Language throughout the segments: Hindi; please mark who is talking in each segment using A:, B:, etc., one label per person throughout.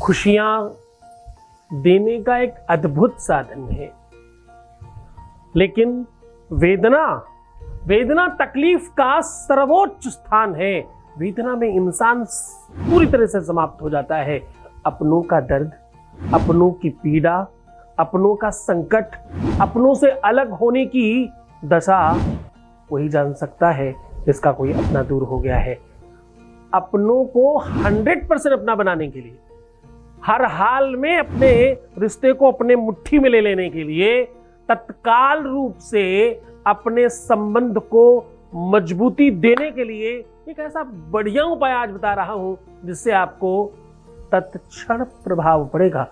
A: खुशियां देने का एक अद्भुत साधन है, लेकिन वेदना तकलीफ का सर्वोच्च स्थान है। वेदना में इंसान पूरी तरह से समाप्त हो जाता है। अपनों का दर्द, अपनों की पीड़ा, अपनों का संकट, अपनों से अलग होने की दशा वही जान सकता है जिसका कोई अपना दूर हो गया है। अपनों को 100% अपना बनाने के लिए, हर हाल में अपने रिश्ते को अपने मुट्ठी में ले लेने के लिए, तत्काल रूप से अपने संबंध को मजबूती देने के लिए एक ऐसा बढ़िया उपाय आज बता रहा हूं जिससे आपको तत्क्षण प्रभाव पड़ेगा।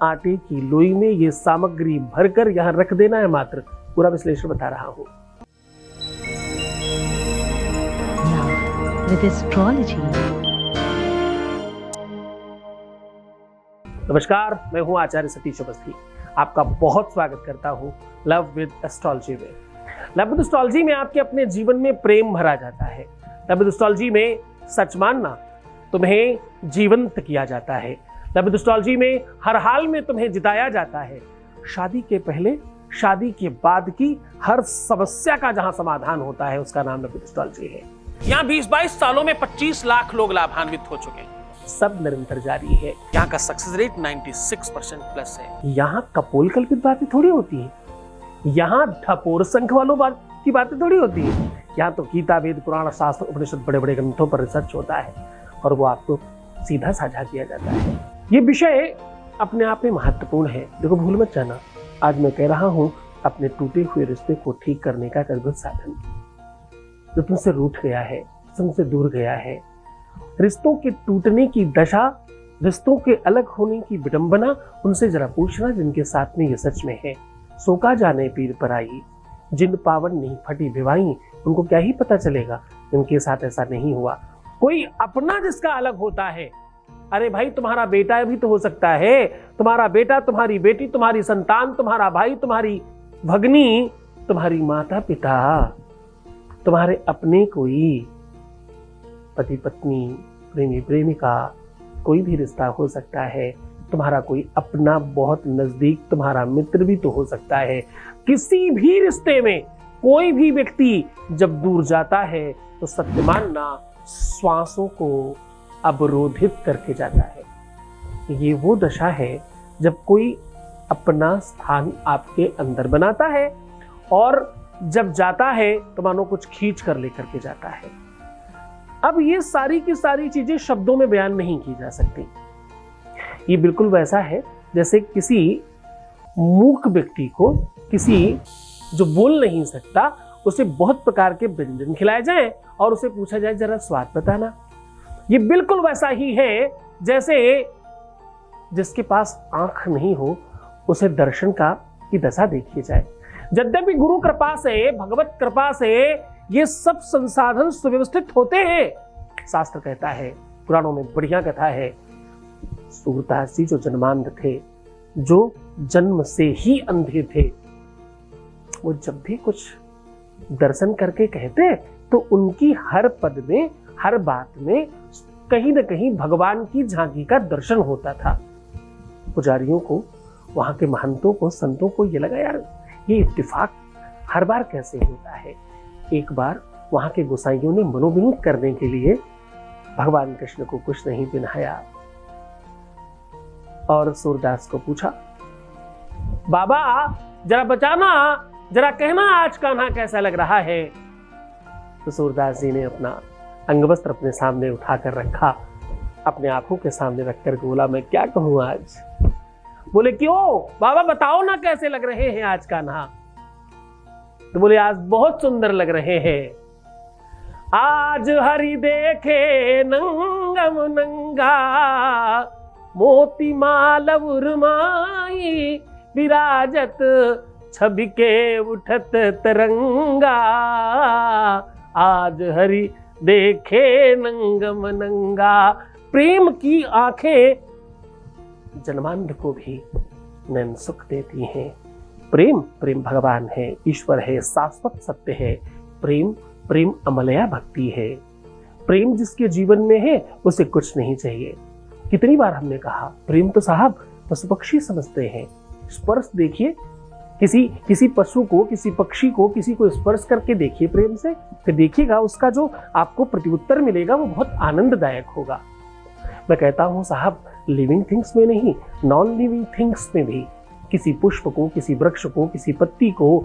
A: आटे की लोई में ये सामग्री भरकर यहां रख देना है, मात्र पूरा विश्लेषण बता रहा हूं।
B: With astrology.
A: नमस्कार, मैं हूं आचार्य सतीश अवस्थी। आपका बहुत स्वागत करता हूं लव विद एस्ट्रोलॉजी में। लव विद एस्ट्रोलॉजी में आपके अपने जीवन में प्रेम भरा जाता है। लव विद एस्ट्रोलॉजी में सच मानना तुम्हें जीवंत किया जाता है। लव विद एस्ट्रोलॉजी में हर हाल में तुम्हें जिताया जाता है। शादी के पहले, शादी के बाद की हर समस्या का जहां समाधान होता है उसका नाम लव विद एस्ट्रोलॉजी है। यहाँ 20-22 सालों में 25 लाख लोग लाभान्वित हो चुके हैं। सब निरंतर जारी है। यहाँ का सक्सेस रेट 96% प्लस है। यहाँ कपोल कल्पित बातें थोड़ी होती हैं। यहाँ ढपोर संख वालों की बातें थोड़ी होती हैं। यहाँ तो गीता, वेद, पुराण, शास्त्र, उपनिषद, बड़े बड़े ग्रंथों पर रिसर्च होता है और वो आपको सीधा साझा किया जाता है। ये विषय अपने आप में महत्वपूर्ण है। देखो, भूल मत जाना, आज मैं कह रहा हूँ अपने टूटे हुए रिश्ते को ठीक करने का एक अद्भुत साधन। जो तुमसे रूठ गया है, तुमसे दूर गया है, रिश्तों के टूटने की दशा, रिश्तों के अलग होने की विडंबना, उनसे जरा पूछना जिनके साथ में ये सच में है। सोका जाने पीर पर आई, जिन पावन नहीं फटी विवाही, उनको क्या ही पता चलेगा इनके साथ ऐसा नहीं हुआ। कोई अपना जिसका अलग होता है, अरे भाई तुम्हारा बेटा भी तो हो सकता है, तुम्हारा बेटा, तुम्हारी बेटी, तुम्हारी संतान, तुम्हारा भाई, तुम्हारी भगनी, तुम्हारी माता पिता, तुम्हारे अपने कोई पति पत्नी, प्रेमी प्रेमिका, कोई भी रिश्ता हो सकता है। तुम्हारा कोई अपना बहुत नजदीक तुम्हारा मित्र भी तो हो सकता है। किसी भी रिश्ते में कोई भी व्यक्ति जब दूर जाता है तो सत्य मानना श्वासों को अवरोधित करके जाता है। ये वो दशा है जब कोई अपना स्थान आपके अंदर बनाता है और जब जाता है तो मानो कुछ खींच कर लेकर के जाता है। अब ये सारी की सारी चीजें शब्दों में बयान नहीं की जा सकती। ये बिल्कुल वैसा है जैसे किसी मूक व्यक्ति को, किसी जो बोल नहीं सकता, उसे बहुत प्रकार के व्यंजन खिलाए जाएं और उसे पूछा जाए जरा स्वाद बताना। ये बिल्कुल वैसा ही है जैसे जिसके पास आंख नहीं हो उसे दर्शन की दशा देखी जाए। यद्यपि गुरु कृपा से, भगवत कृपा से ये सब संसाधन सुव्यवस्थित होते हैं। शास्त्र कहता है, पुराणों में बढ़िया कथा है, सूरदास जी जो जन्मांध थे, जो जन्म से ही अंधे थे, वो जब भी कुछ दर्शन करके कहते तो उनकी हर पद में, हर बात में कहीं न कहीं भगवान की झांकी का दर्शन होता था। पुजारियों को, वहां के महंतों को, संतों को ये लगा, यार ये इत्तेफाक हर बार कैसे होता है। एक बार वहां के गोसाइयों ने मनोविनोद करने के लिए भगवान कृष्ण को कुछ नहीं पहनाया और सूरदास को पूछा, बाबा जरा बचाना, जरा कहना आज कान्हा कैसा लग रहा है। तो सूरदास जी ने अपना अंगवस्त्र अपने सामने उठाकर रखा, अपने आंखों के सामने रखकर बोला, मैं क्या कहूं आज। बोले, क्यों बाबा बताओ ना कैसे लग रहे हैं आज कान्हा। तो बोले, आज बहुत सुंदर लग रहे हैं। आज हरि देखे नंगम नंगा, मोती माल उर्माई, विराजत छवि के उठत तरंगा। आज हरि देखे नंगम नंगा। प्रेम की आंखें जन्मांध को भी नैन सुख देती हैं। प्रेम, प्रेम भगवान है, ईश्वर है, शाश्वत सत्य है। प्रेम, प्रेम अमलया भक्ति है। प्रेम जिसके जीवन में है उसे कुछ नहीं चाहिए। कितनी बार हमने कहा प्रेम तो साहब पशु पक्षी समझते हैं। स्पर्श देखिए, किसी पशु को, किसी पक्षी को, किसी को स्पर्श करके देखिए प्रेम से, फिर देखिएगा उसका जो आपको प्रत्युत्तर मिलेगा वो बहुत आनंददायक होगा। मैं कहता हूं साहब, लिविंग थिंग्स में नहीं, नॉन लिविंग थिंग्स में भी, किसी पुष्प को, किसी वृक्ष को, किसी पत्ती को,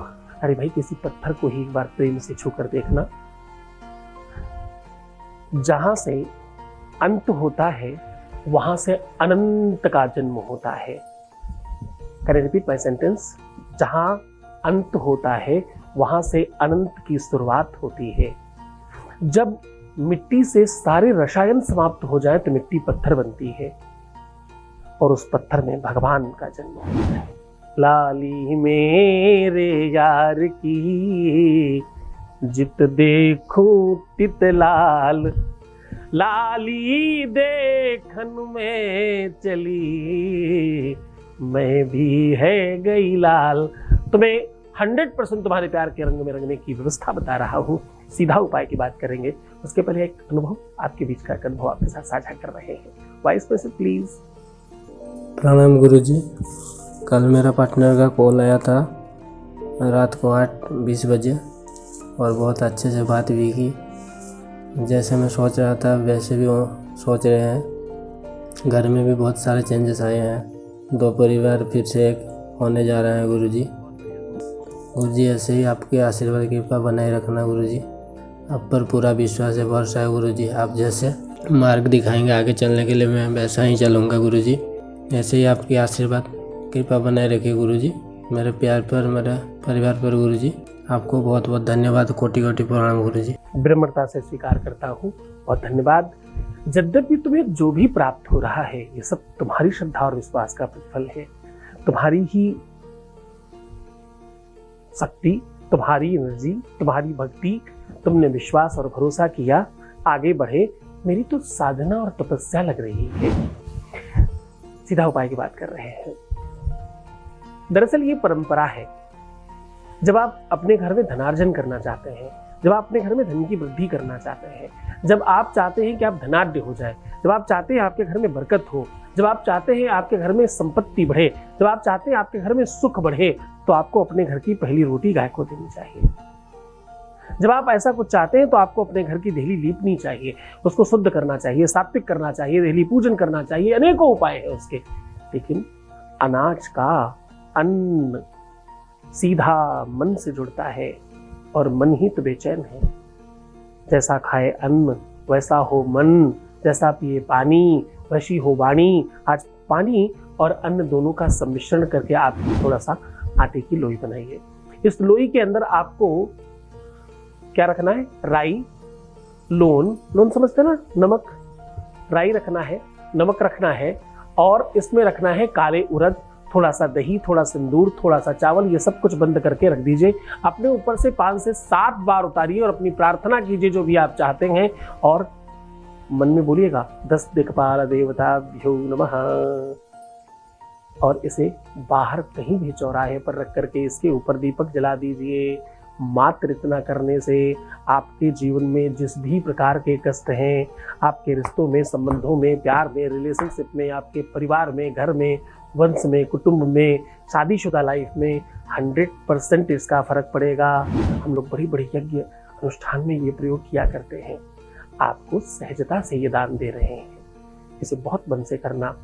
A: अरे भाई किसी पत्थर को ही एक बार प्रेम से छूकर देखना। जहां से अंत होता है वहां से अनंत का जन्म होता है। Can I repeat my sentence? जहां अंत होता है वहां से अनंत की शुरुआत होती है। जब मिट्टी से सारे रसायन समाप्त हो जाए तो मिट्टी पत्थर बनती है और उस पत्थर में भगवान का जन्म होता है। लाली मेरे यार की जित देखूं तित लाल, लाली देखन में चली मैं भी है गई लाल। तो मैं 100% तुम्हारे प्यार के रंग में रंगने की व्यवस्था बता रहा हूँ। सीधा उपाय की बात करेंगे, उसके पहले एक अनुभव, आपके बीच का एक अनुभव आपके साथ साझा कर रहे हैं। Vice president please.
B: प्रणाम गुरुजी। कल मेरा पार्टनर का कॉल आया था रात को 8:20 बजे और बहुत अच्छे से बात भी की। जैसे मैं सोच रहा था वैसे भी वो सोच रहे हैं। घर में भी बहुत सारे चेंजेस आए हैं। 2 परिवार फिर से एक होने जा रहे हैं गुरुजी। गुरुजी ऐसे ही आपके आशीर्वाद कृपा बनाए रखना गुरुजी। आप पर पूरा विश्वास है, भरोसा है गुरुजी। आप जैसे मार्ग दिखाएंगे आगे चलने के लिए मैं वैसा ही चलूँगा गुरुजी। ऐसे ही आपकी आशीर्वाद कृपा बनाए रखिए गुरुजी, मेरे प्यार पर, मेरे परिवार पर गुरुजी। आपको बहुत बहुत धन्यवाद, कोटि कोटि प्रणाम गुरुजी।
A: विनम्रता से स्वीकार करता हूँ, बहुत धन्यवाद। यद्यपि तुम्हें जो भी प्राप्त हो रहा है ये सब तुम्हारी श्रद्धा और विश्वास का प्रतिफल है। तुम्हारी ही शक्ति, तुम्हारी एनर्जी, तुम्हारी भक्ति, तुमने विश्वास और भरोसा किया, आगे बढ़े। मेरी तो साधना और तपस्या लग रही है। सीधा उपाय की बात कर रहे हैं। दरअसल ये परंपरा है। जब आप अपने घर में धनार्जन करना चाहते हैं, जब आप अपने घर में धन की वृद्धि करना चाहते हैं, जब आप चाहते हैं कि आप धनाढ्य हो जाए, जब आप चाहते हैं आपके घर में बरकत हो, जब आप चाहते हैं आपके घर में संपत्ति बढ़े, जब आप चाहते हैं आपके घर में सुख बढ़े, तो आपको अपने घर की पहली रोटी गाय को देनी चाहिए। जब आप ऐसा कुछ चाहते हैं तो आपको अपने घर की देहली लीपनी चाहिए, उसको शुद्ध करना चाहिए, सात्विक करना चाहिए, देहली पूजन करना चाहिए। अनेकों उपाय है उसके। लेकिन अनाज का अन्न सीधा मन से जुड़ता है और मन ही तो बेचैन है। जैसा खाए अन्न वैसा हो मन, जैसा पिए पानी वैसी हो वाणी। आज पानी और अन्न दोनों का सम्मिश्रण करके आप थोड़ा सा आटे की लोई बनाइए। इस लोई के अंदर आपको क्या रखना है? राई, लोन समझते ना, नमक। राई रखना है, नमक रखना है और इसमें रखना है काले उड़द, थोड़ा सा दही, थोड़ा सिंदूर, थोड़ा सा चावल। ये सब कुछ बंद करके रख दीजिए। अपने ऊपर से 5 से 7 बार उतारिए और अपनी प्रार्थना कीजिए जो भी आप चाहते हैं और मन में बोलिएगा 10 दिक्पाल देवताभ्यो नमः। और इसे बाहर कहीं भी चौराहे पर रख करके इसके ऊपर दीपक जला दीजिए। मात्र इतना करने से आपके जीवन में जिस भी प्रकार के कष्ट हैं, आपके रिश्तों में, संबंधों में, प्यार में, रिलेशनशिप में, आपके परिवार में, घर में, वंश में, कुटुंब में, शादीशुदा लाइफ में 100% इसका फर्क पड़ेगा। हम लोग बड़ी बड़ी यज्ञ अनुष्ठान में ये प्रयोग किया करते हैं। आपको सहजता से ये दान दे रहे हैं। इसे बहुत मन से करना।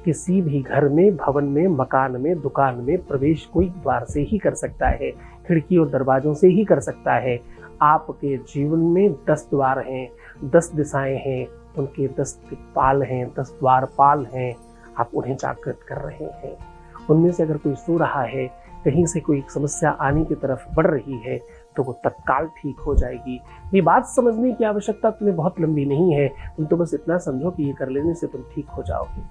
A: किसी भी घर में, भवन में, मकान में, दुकान में प्रवेश कोई द्वार से ही कर सकता है, खिड़की और दरवाजों से ही कर सकता है। आपके जीवन में 10 द्वार हैं, 10 दिशाएं हैं, उनके 10 दिक्पाल हैं, 10 द्वारपाल हैं। आप उन्हें जागृत कर रहे हैं। उनमें से अगर कोई सो रहा है, कहीं से कोई समस्या आने की तरफ बढ़ रही है, तो वो तत्काल ठीक हो जाएगी। ये बात समझने की आवश्यकता तुम्हें बहुत लंबी नहीं है। तुम तो बस इतना समझो कि ये कर लेने से तुम ठीक हो जाओगे।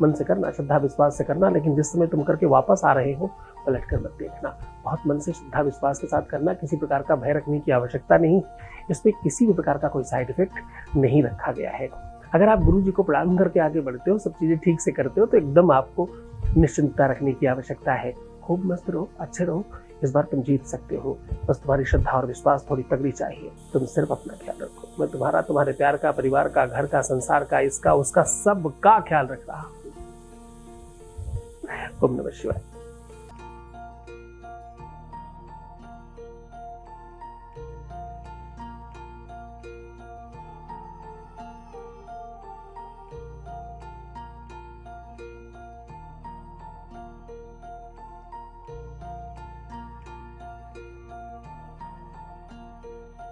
A: मन से करना, श्रद्धा विश्वास से करना, लेकिन जिस समय तुम करके वापस आ रहे हो पलट कर मत देखना। बहुत मन से श्रद्धा विश्वास के साथ करना। किसी प्रकार का भय रखने की आवश्यकता नहीं। इसमें किसी भी प्रकार का कोई साइड इफेक्ट नहीं रखा गया है। अगर आप गुरु जी को प्रणाम करके आगे बढ़ते हो, सब चीज़ें ठीक से करते हो, तो एकदम आपको निश्चिंतता रखने की आवश्यकता है। खूब मस्त रहो, अच्छे रहो, इस बार तुम जीत सकते हो। बस तुम्हारी श्रद्धा और विश्वास थोड़ी तगड़ी चाहिए। तुम सिर्फ अपना ख्याल रखो। मैं तुम्हारा, तुम्हारे प्यार का, परिवार का, घर का, संसार का, इसका उसका सब का ख्याल रख रहा हूँ। ओम नमः शिवाय।